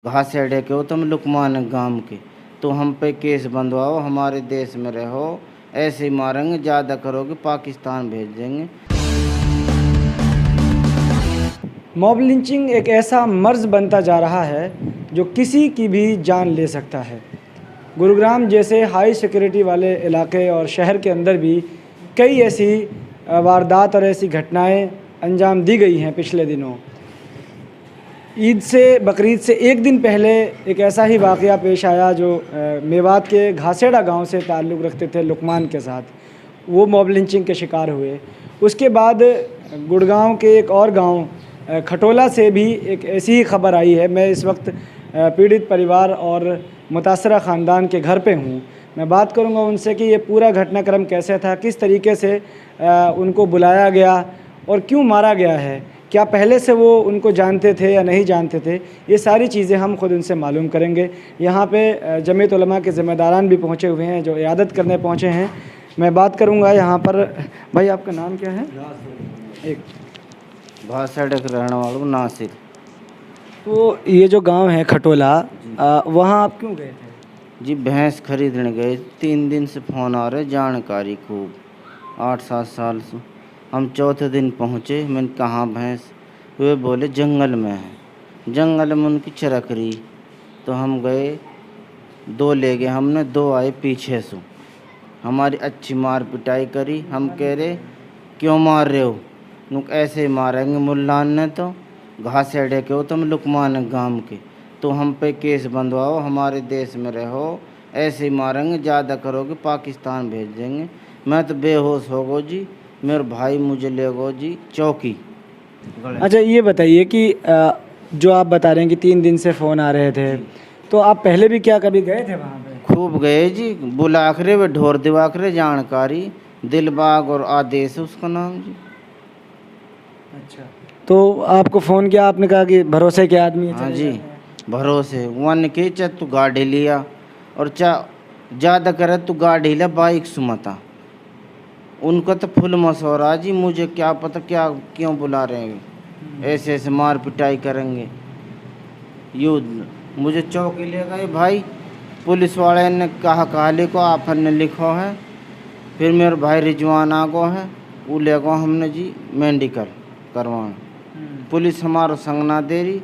घास अड्डे के हो तुम लुकमान गांव के, तो हम पे केस बंधवाओ, हमारे देश में रहो, ऐसे ही मारेंगे, ज़्यादा करोगे पाकिस्तान भेज देंगे। मॉब लिंचिंग एक ऐसा मर्ज बनता जा रहा है जो किसी की भी जान ले सकता है। गुरुग्राम जैसे हाई सिक्योरिटी वाले इलाके और शहर के अंदर भी कई ऐसी वारदात और ऐसी घटनाएं अंजाम दी गई हैं। पिछले दिनों ईद से बकरीद से एक दिन पहले एक ऐसा ही वाक़या पेश आया जो मेवात के घासेड़ा गांव से ताल्लुक़ रखते थे लुकमान के साथ। वो मॉब लिंचिंग के शिकार हुए। उसके बाद गुड़गांव के एक और गांव खटोला से भी एक ऐसी ही खबर आई है। मैं इस वक्त पीड़ित परिवार और मुतासरा ख़ानदान के घर पे हूँ। मैं बात करूँगा उनसे कि ये पूरा घटनाक्रम कैसे था, किस तरीके से उनको बुलाया गया और क्यों मारा गया है, क्या पहले से वो उनको जानते थे या नहीं जानते थे। ये सारी चीज़ें हम खुद उनसे मालूम करेंगे। यहाँ पे जमीयत उलमा के ज़िम्मेदारान भी पहुँचे हुए हैं जो इयादत करने पहुँचे हैं। मैं बात करूँगा यहाँ पर। भाई आपका नाम क्या है? एक घास अड्डे के रहने वालों नासिर। तो ये जो गांव है खटोला, वहाँ आप क्यों गए थे? जी भैंस खरीदने गए, 3 दिन से फ़ोन आ रहे, जानकारी खूब 8-7 साल से। हम चौथे दिन पहुँचे, मैंने कहाँ भैंस, वे बोले जंगल में है। जंगल में उनकी चरक रही, तो हम गए, 2 ले गए हमने, 2 आए पीछे से, हमारी अच्छी मार पिटाई करी। हम कह रहे क्यों मार रहे हो, नुक ऐसे ही मारेंगे, मुल्लान ने तो घास अड्डे के हो तुम लुकमान गांव के, तो हम पे केस बंधवाओ, हमारे देश में रहो, ऐसे ही मारेंगे, ज़्यादा करोगे पाकिस्तान भेज देंगे। मैं तो बेहोश हो गो जी, मेरे भाई मुझे ले गो जी चौकी। अच्छा ये बताइए कि जो आप बता रहे हैं कि 3 दिन से फ़ोन आ रहे थे, तो आप पहले भी क्या कभी गए थे वहाँ पे? खूब गए जी, बुलाखरे वे ढोर दिवाखरे, जानकारी दिलबाग और आदेश उसका नाम जी। अच्छा, तो आपको फ़ोन किया, आपने कहा कि भरोसे के आदमी हाँ जी, भरोसे वन के चा तू गाड़ी लिया और चा ज़्यादा करे तू गाड़ी लिया बाइक सुमता। उनका तो फुल मशवरा जी, मुझे क्या पता क्या क्यों बुला रहे हैं, ऐसे ऐसे मार पिटाई करेंगे। यूँ मुझे चौकी ले गए भाई, पुलिस वाले ने कहा लिखो, आपन ने लिखो है। फिर मेरे भाई रिजवान आ गो है, वो ले गो हमने जी मेडिकल करवाना। पुलिस हमारा संग ना दे रही,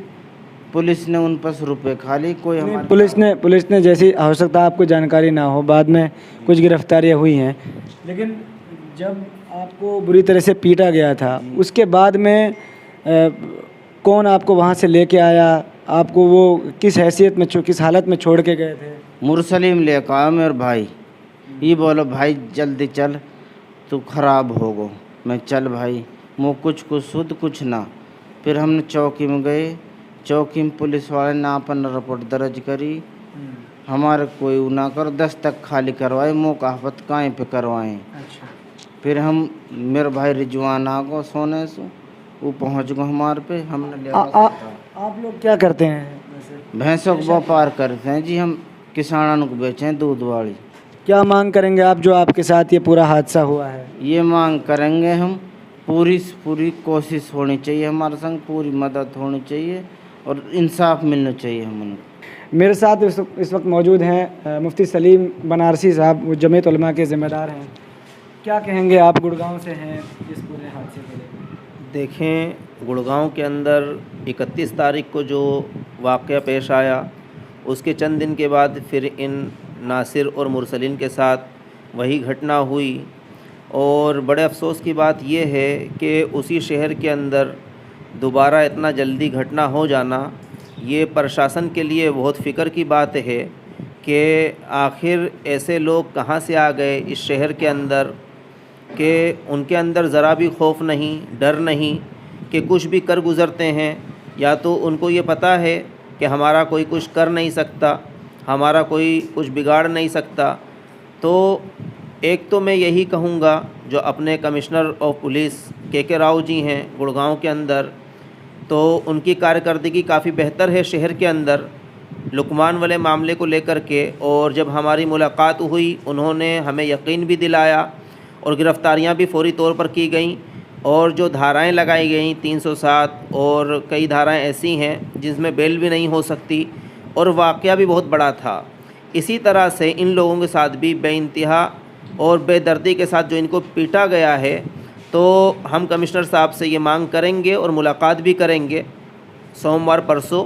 पुलिस ने उन पर रुपये खा ली। कोई हमारे पुलिस ने जैसी हो सकता है आपको जानकारी ना हो, बाद में कुछ गिरफ्तारियां हुई हैं, लेकिन जब आपको बुरी तरह से पीटा गया था उसके बाद में कौन आपको वहाँ से लेके आया, आपको वो किस हैसियत में किस हालत में छोड़ के गए थे? मुरसलीम लेकर आया मेरे भाई, ये बोलो भाई जल्दी चल तू खराब हो गो। मैं चल भाई, मुँह कुछ सुध कुछ ना। फिर हमने चौकी में गए, चौकी में पुलिस वाले ने अपन रिपोर्ट दर्ज करी, हमारे कोई ना करो, दस्तक खाली करवाए, मुँह कहावत काहे पे करवाएं। अच्छा। फिर हम मेरे भाई रिजवान आ गो सोने से, वो पहुँच गो हमारे पे। हमने लिया आप लोग क्या करते हैं वैसे? भैंसों को व्यापार करते हैं जी हम, किसानों को बेचें दूध वाली। क्या मांग करेंगे आप जो आपके साथ ये पूरा हादसा हुआ है? ये मांग करेंगे हम, पूरी से पूरी कोशिश होनी चाहिए हमारे संग, पूरी मदद होनी चाहिए और इंसाफ मिलना चाहिए हम उनको। मेरे साथ इस वक्त मौजूद हैं मुफ्ती सलीम बनारसी साहब, वो जमीयत उलमा के ज़िम्मेदार हैं। क्या कहेंगे आप, गुड़गांव से हैं, इस पूरे हादसे को लेकर? देखें, गुड़गांव के अंदर 31 तारीख को जो वाक़या पेश आया, उसके चंद दिन के बाद फिर इन नासिर और मुरसलीन के साथ वही घटना हुई। और बड़े अफसोस की बात यह है कि उसी शहर के अंदर दोबारा इतना जल्दी घटना हो जाना, ये प्रशासन के लिए बहुत फ़िक्र की बात है कि आखिर ऐसे लोग कहाँ से आ गए इस शहर के अंदर कि उनके अंदर ज़रा भी खौफ नहीं, डर नहीं कि कुछ भी कर गुज़रते हैं। या तो उनको ये पता है कि हमारा कोई कुछ कर नहीं सकता, हमारा कोई कुछ बिगाड़ नहीं सकता। तो एक तो मैं यही कहूँगा, जो अपने कमिश्नर ऑफ पुलिस के राव जी हैं गुड़गांव के अंदर, तो उनकी कारकर्दगी काफ़ी बेहतर है शहर के अंदर लुकमान वाले मामले को लेकर के। और जब हमारी मुलाकात हुई, उन्होंने हमें यकीन भी दिलाया और गिरफ़्तारियाँ भी फौरी तौर पर की गईं। और जो धाराएं लगाई गईं 307 और कई धाराएं ऐसी हैं जिसमें बेल भी नहीं हो सकती, और वाक़या भी बहुत बड़ा था। इसी तरह से इन लोगों के साथ भी बेइंतहा और बेदर्दी के साथ जो इनको पीटा गया है, तो हम कमिश्नर साहब से ये मांग करेंगे और मुलाकात भी करेंगे सोमवार परसों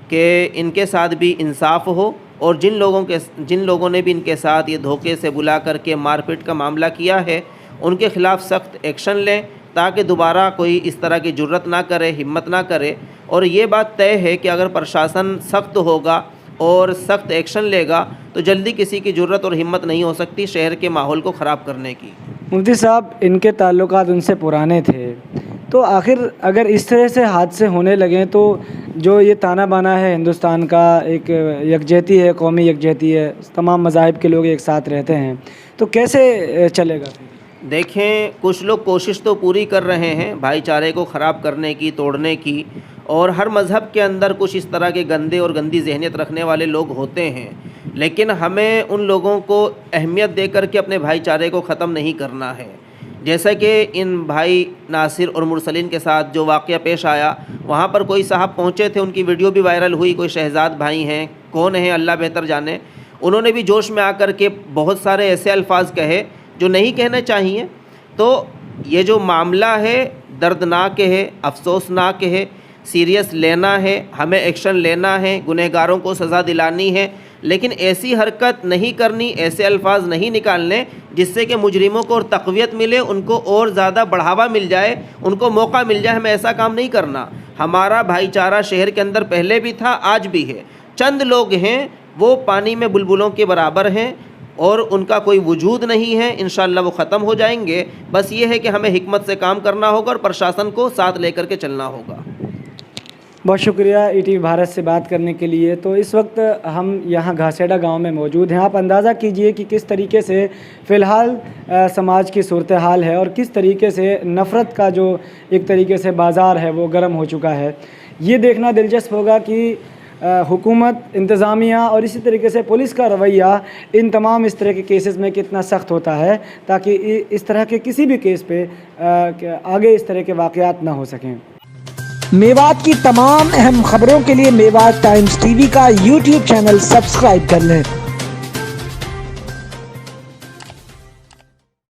कि इनके साथ भी इंसाफ हो और जिन लोगों ने भी इनके साथ ये धोखे से बुला करके मारपीट का मामला किया है उनके ख़िलाफ़ सख्त एक्शन लें, ताकि दोबारा कोई इस तरह की जुर्रत ना करे, हिम्मत ना करे। और ये बात तय है कि अगर प्रशासन सख्त होगा और सख्त एक्शन लेगा तो जल्दी किसी की जुर्रत और हिम्मत नहीं हो सकती शहर के माहौल को ख़राब करने की। मुफ्ती साहब, इनके ताल्लुकात उनसे पुराने थे, तो आखिर अगर इस तरह से हादसे होने लगें तो जो ये ताना बाना है हिंदुस्तान का, एक यकजहती है, कौमी यकजहती है, तमाम मज़ाहिब के लोग एक साथ रहते हैं, तो कैसे चलेगा? देखें, कुछ लोग कोशिश तो पूरी कर रहे हैं भाईचारे को ख़राब करने की, तोड़ने की, और हर मज़हब के अंदर कुछ इस तरह के गंदे और गंदी जहनियत रखने वाले लोग होते हैं, लेकिन हमें उन लोगों को अहमियत दे कर के अपने भाईचारे को ख़त्म नहीं करना है। जैसा कि इन भाई नासिर और मुरसलीन के साथ जो वाक़या पेश आया, वहाँ पर कोई साहब पहुँचे थे, उनकी वीडियो भी वायरल हुई, कोई शहजाद भाई हैं, कौन है अल्लाह बेहतर जाने, उन्होंने भी जोश में आकर के बहुत सारे ऐसे अल्फाज कहे जो नहीं कहने चाहिए। तो ये जो मामला है दर्दनाक है, अफसोसनाक है, सीरियस लेना है, हमें एक्शन लेना है, गुनहगारों को सज़ा दिलानी है, लेकिन ऐसी हरकत नहीं करनी, ऐसे अल्फाज नहीं निकालने जिससे कि मुजरिमों को और तक़वियत मिले, उनको और ज़्यादा बढ़ावा मिल जाए, उनको मौका मिल जाए। हमें ऐसा काम नहीं करना। हमारा भाईचारा शहर के अंदर पहले भी था, आज भी है। चंद लोग हैं वो पानी में बुलबुलों के बराबर हैं और उनका कोई वजूद नहीं है, इंशाअल्लाह वो ख़त्म हो जाएंगे। बस ये है कि हमें हिकमत से काम करना होगा और प्रशासन को साथ लेकर के चलना होगा। बहुत शुक्रिया ईटीवी भारत से बात करने के लिए। तो इस वक्त हम यहाँ घासेडा गांव में मौजूद हैं। आप अंदाज़ा कीजिए कि किस तरीके से फ़िलहाल समाज की सूरत हाल है और किस तरीके से नफ़रत का जो एक तरीके से बाज़ार है वो गर्म हो चुका है। ये देखना दिलचस्प होगा कि हुकूमत, इंतज़ामिया और इसी तरीके से पुलिस का रवैया इन तमाम इस तरह के केसेस में कितना सख्त होता है, ताकि इस तरह के किसी भी केस पे आगे इस तरह के वाक़यात ना हो सकें। मेवात की तमाम अहम खबरों के लिए मेवात टाइम्स टीवी का यूट्यूब चैनल सब्सक्राइब कर लें।